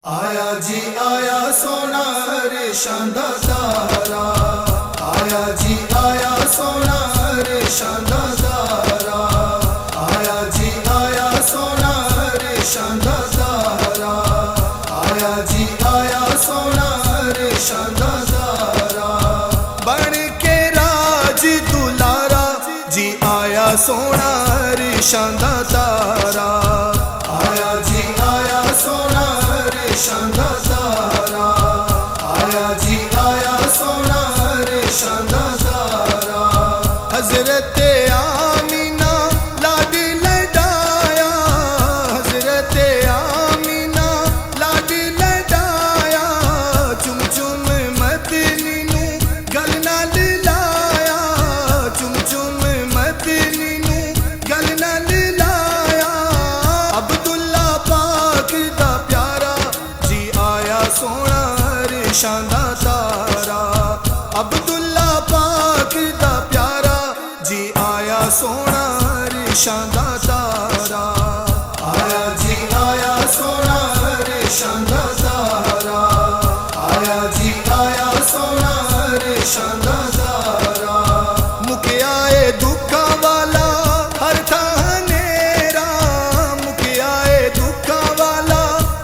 آیا جی آیا سونا ریشم دا تارا، آیا جی آیا سونا ریشم دا تارا، آیا جی آیا سونا ریشم دا تارا، آیا جی آیا سونا ریشم دا تارا، بن کے راج دلارا جی آیا سونا ریشم دا تارا، آیا جی آیا سونا ریشم دا تارا، آیا جی آیا سونا ریشم دا تارا، حضرت آمینہ لاڈی لڈایا، حضرت آمینہ لاڈی لڈایا، چم چم مدنی نو گل نال لایا، چم چم مدنی نو گل نال لایا، عبداللہ پاک دا پیارا جی آیا سونا ریشم دا تارا، عبداللہ پاک دا پیارا جی آیا سونا ریشم دا تارا، آیا جی آیا سونا ریشم دا تارا، آیا جی آیا سونا ریشم دا تارا، مکیا اے دکھا والا ہر تھا ہنیرا، مکیا اے دکھا والا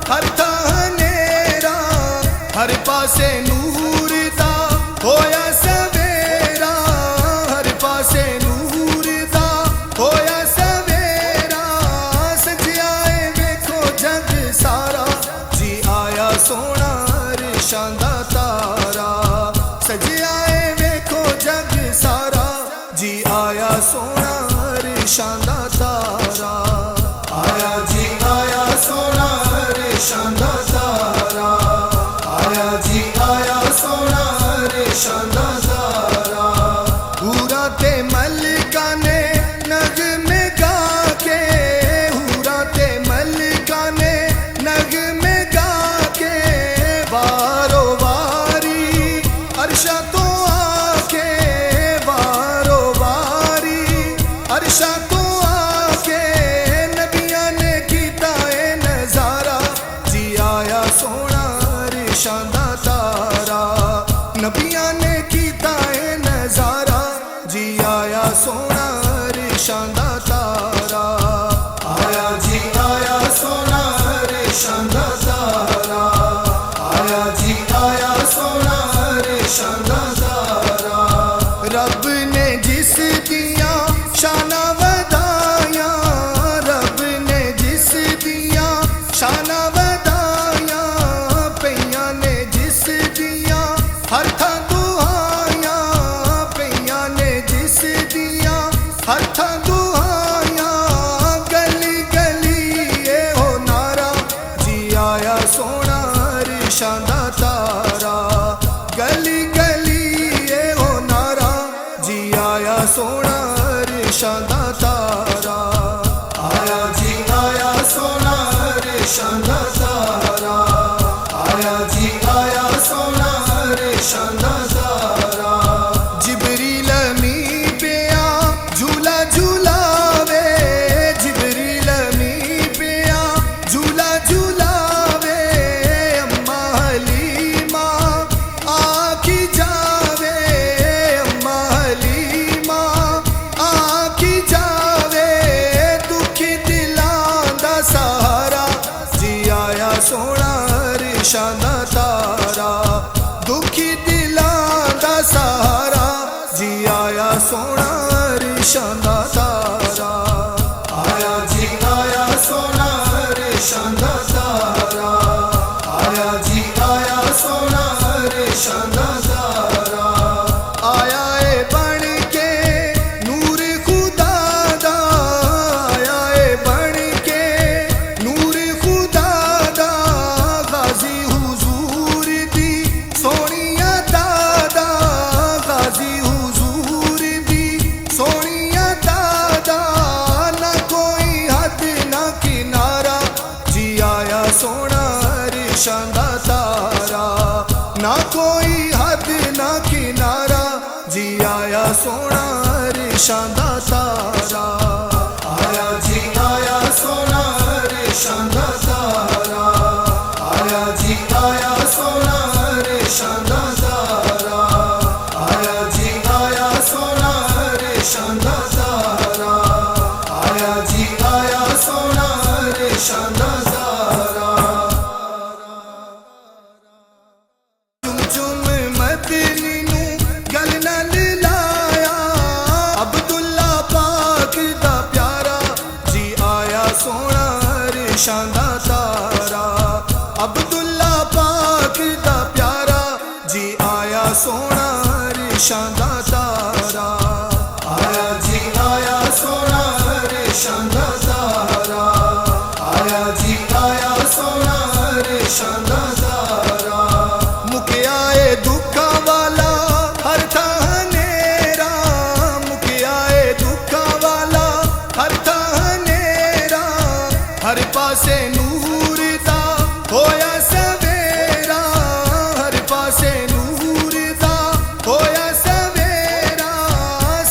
ہر تھا ہنیرا، ہر پاسے نور دا ہویا سویرا، ہر پاسے نور دا ہویا سویرا، سجیا اے ویکھو جگ سارا جی آیا سونا ریشم دا تارا، سجیا اے ویکھو جگ سارا جی آیا سونا ریشم دا تارا، آیا جی آیا سونا ریشم دا تارا، آیا جی آیا سونا ریشم دا تارا، حورا تے ملکہ نے نغمے گا کے، حورا تے ملکہ نے نغمے گا کے، وارو واری عرشہ تو آ کے، وارو واری عرشہ تو آ کے، نبیاں نے کیتا اے نظارہ جی آیا سونا ریشم دا تارا، نبیاں نے کیتا اے نظارہ جی آیا سونا ریشم دا تارا، آیا جی آیا سونا ریشم دا تارا، آیا جی آیا سونا ریشم دا تارا، رب نے جس دیا شانہ ودایا، رب نے جس دیا شانہ ودایا، پئیاں نے جس دیا ہر تھا دعایا، پئیاں نے جس دیا ہر تھا دعایا، گلی گلی اے ہو نعرہ جی آیا سونا ریشم دا تارا، گلی گلی اے ہو نعرہ جی آیا سونا ریشم دا تارا، آیا جی آیا سونا ریشم دا تارا، آیا جی آیا سونا ریشم دا تارا، جبریل امی پیا جھولا جھولاوے، جبریل امی پیا جھولا جھولاوے، اماں حلیمہ آکھی جاوے، اماں حلیمہ آکھی جاوے، دکھی دلاں دا سہارا جی آیا سونا ریشم دا تارا، دکھی دلاں دا سہارا جی آیا سونا ریشم دا تارا، آیا جی آیا سونا ریشم دا تارا، آیا جی آیا سونا ریشم دا تارا، آیا اے بن کے نور خدا دا، آیا اے بن کے نور خدا دا، غازی حضور دی سونیا دادا، غازی حضور دی سونیا دادا، نہ کوئی حد نہ کنارہ جی آیا سونا ریشم دا تارا، نہ کوئی حد نہ کنارہ جی آیا سونا ریشم دا تارا، آیا جی آیا سونا ریشم دا تارا، آیا ਰਿਸ਼ਾਂ ਦਾ ਤਾਰਾ। ਮੁਕਿਆ ਏ ਦੁੱਖਾਂ ਵਾਲਾ ਹਰ ਥਾਂ ਹਨੇਰਾ, ਮੁਕਿਆ ਏ ਦੁੱਖਾਂ ਵਾਲਾ ਹਰ ਥਾਂ ਹਨੇਰਾ, ਹਰ ਪਾਸੇ ਨੂਰ ਦਾ ਹੋਇਆ ਸਵੇਰਾ, ਹਰ ਪਾਸੇ ਨੂਰ ਦਾ ਹੋਇਆ ਸਵੇਰਾ,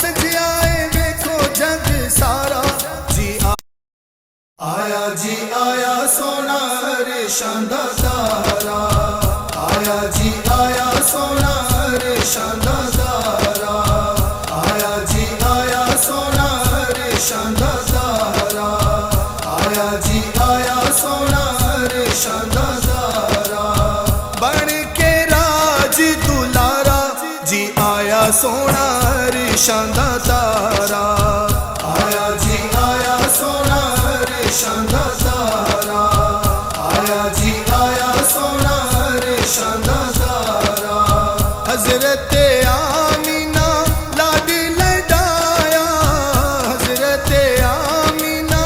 ਸਜਿਆ ਏ ਵੇਖੋ ਜਗ ਸਾਰਾ ਜੀ ਆਇਆ ਜੀ ਆਇਆ ਸੋਹਣਾ ਰਿਸ਼ਾਂ ਦਾ ਤਾਰਾ, ਆਇਆ ਜੀ ਆਇਆ ਸੋਹਣਾ ਰਿਸ਼ਾਂ ਦਾ ਤਾਰਾ, ਆਇਆ ਜੀ ਆਇਆ ਸੋਹਣਾ ਰਿਸ਼ਾਂ ਦਾ ਤਾਰਾ, ਆਇਆ ਜੀ ਆਇਆ ਸੋਹਣਾ ਰਿਸ਼ਾਂ ਦਾ ਤਾਰਾ। ਬਣ ਕੇ ਰਾਜ ਦੁਲਾਰਾ ਜੀ ਆਇਆ ਸੋਹਣਾ ਰਿਸ਼ਾਂ ਦਾ ਤਾਰਾ, ਆਇਆ ਜੀ ਆਇਆ ਸੋਹਣਾ ਰਿਸ਼ਾਂ ਦਾ ਤਾਰਾ, ਆਇਆ ਜੀ ਆਇਆ ਸੋਹਣਾ ਰਿਸ਼ਾਂ ਦਾ ਤਾਰਾ। ਹਜ਼ਰਤ ਆਮੀਨਾ ਲਾਡ ਲਡਾਇਆ, ਹਜ਼ਰਤ ਆਮੀਨਾ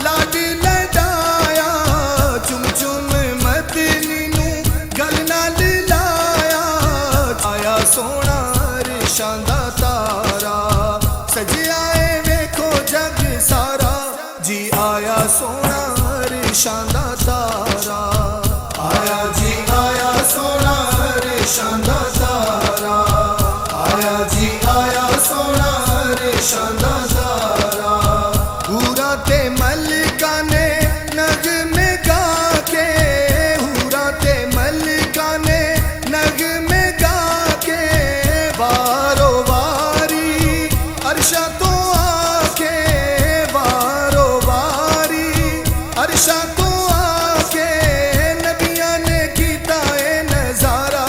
ਲਾਡ ਲਡਾਇਆ, ਚੁੰਮ ਚੁੰਮ ਮਦਨੀ ਨੂੰ ਗਲ ਨਾਲ ਲਾਇਆ, ਆਇਆ ਸੋਹਣਾ ਰਿਸ਼ਾਂ ਦਾ ਤਾਰਾ, ਸਜਿਆ ਏ ਵੇਖੋ ਜਗ ਸਾਰਾ ਜੀ ਆਇਆ ਸੋਹਣਾ ਰਿਸ਼ਾਂ ਦਾ ਤਾਰਾ, ਆਇਆ ਜੀ ਆਇਆ ਸੋਹਣਾ ਰਿਸ਼ਾਂ ਦਾ ਤਾਰਾ, ਆਇਆ ਜੀ ਆਇਆ ਸੋਹਣਾ ਰਿਸ਼ਾਂ ਦਾ ਤਾਰਾ। ਹੂਰਾਂ ਤੇ ਮਲਕਾਂ ਨੇ ਨਗਮੇ ਗਾ ਕੇ, ਹੂਰਾਂ ਤੇ ਮਲਕਾਂ ਨੇ ਨਗਮੇ ਗਾ ਕੇ, ਵਾਰੋ ਵਾਰੀ ਅਰਸ਼ਾਂ ਤੋਂ ਆ ਕੇ, ਵਾਰੋ ਵਾਰੀ ਅਰਸ਼ਾਂ ਤੋਂ ਆ ਕੇ, ਨਬੀਆਂ ਨੇ ਕੀਤਾ ਏ ਨਜ਼ਾਰਾ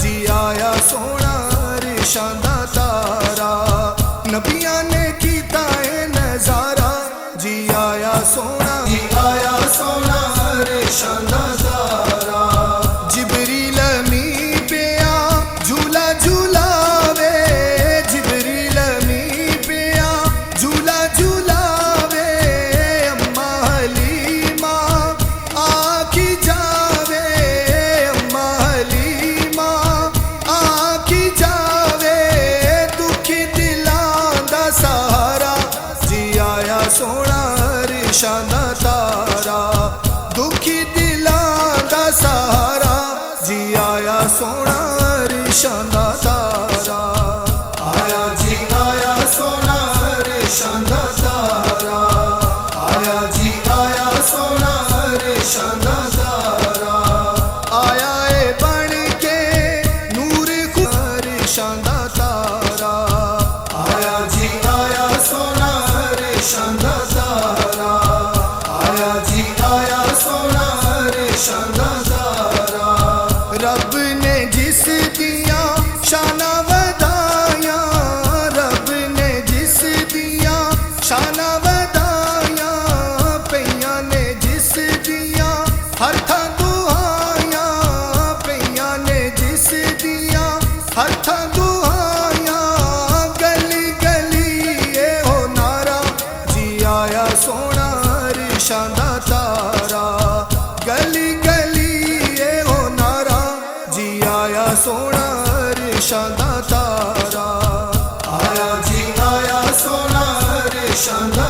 ਜੀ ਆਇਆ ਸੋਹਣਾ ਰਿਸ਼ਾਂ ਦਾ ਤਾਰਾ, ਨਬੀਆਂ ਨੇ ਕੀਤਾ ਏ ਨਜ਼ਾਰਾ ਜੀ ਆਇਆ ਸੋਹਣਾ, ਜੀ ਆਇਆ ਸੋਹਣਾ ਰਿਸ਼ਾਂ ਦਾ ਤਾਰਾ। ਜਿਬਰੀਲ ਮੀਂਹ ਪਿਆ ਝੂਲਾ ਝੂਲਾਵੇ, ਜਿਬਰੀਲ ਮੀਂਹ ਪਿਆ ਝੂਲਾ ਝੂਲਾਵੇ, ਅੰਮਾ ਹਲੀਮਾ ਆਖੀ ਜਾਵੇ, ਅੰਮਾ ਹਲੀਮਾ ਆਖੀ ਜਾਵੇ, ਦੁਖੀ ਦਿਲਾਂ ਦਾ ਸਹਾਰਾ ਜੀ ਆਇਆ ਸੋਹਣਾ ਰਿਸ਼ਾਂ ਦਾ ਤਾਰਾ, ਦੁਖੀ ਦਿਲਾਂ ਦਾ ਸਹਾਰਾ ਜੀ ਆਇਆ ਸੋਹਣਾ ਰਿਸ਼ਾਂ ਦਾ ਤਾਰਾ, ਆਇਆ ਜੀ ਆਇਆ ਸੋਹਣਾ ਰਿਸ਼ਾਂ ਦਾ ਤਾਰਾ, ਆਇਆ ਜੀ ਆਇਆ ਸੋਹਣਾ ਰਿਸ਼ਾਂ ਦਾ ਤਾਰਾ। ਆਇਆ ਏ ਬਣ ਕੇ ਨੂਰ ਰਿਸ਼ਾਂ ਦਾ ਤਾਰਾ, ਆਇਆ ਜੀ ਆਇਆ ਸੋਹਣਾ ਰਿਸ਼ਾਂ ਦਾ ਤਾਰਾ, ਆਇਆ ਜੀ ਆਇਆ ਸੋਹਣਾ ਰਿਸ਼ਾਂ ਦਾ ਤਾਰਾ। ਰੱਬ ਨੇ ਜਿਸ ਦੀਆਂ ਸ਼ਾਨਾਂ ਵਧਾਈਆਂ, ਰੱਬ ਨੇ ਜਿਸ ਦੀਆਂ ਸ਼ਾਨਾਂ ਵਧਾਈਆਂ, ਪਈਆਂ ਨੇ ਜਿਸ ਦੀਆਂ ਹਰ ਥਾਂ ਦੁਆਈਆਂ, ਪਈਆਂ ਨੇ ਜਿਸ ਦੀਆਂ ਹਰ ਥਾਂ ਦੁਆਈਆਂ, ਗਲੀ ਗਲੀ ਇਹੋ ਨਾਰਾ ਜੀ ਆਇਆ ਸੋਹਣਾ ਰਿਸ਼ਾਂ ਦਾ ਤਾਰਾ, ਗਲੀ ਗਲੀ ਇਹੋ ਨਾਰਾ ਜੀ ਆਇਆ ਸੋਹਣਾ ਰਿਸ਼ਾਂ ਦਾ ਤਾਰਾ, ਆਇਆ ਜੀ ਆਇਆ ਸੋਹਣਾ ਰਿਸ਼ਾਂ ਦਾ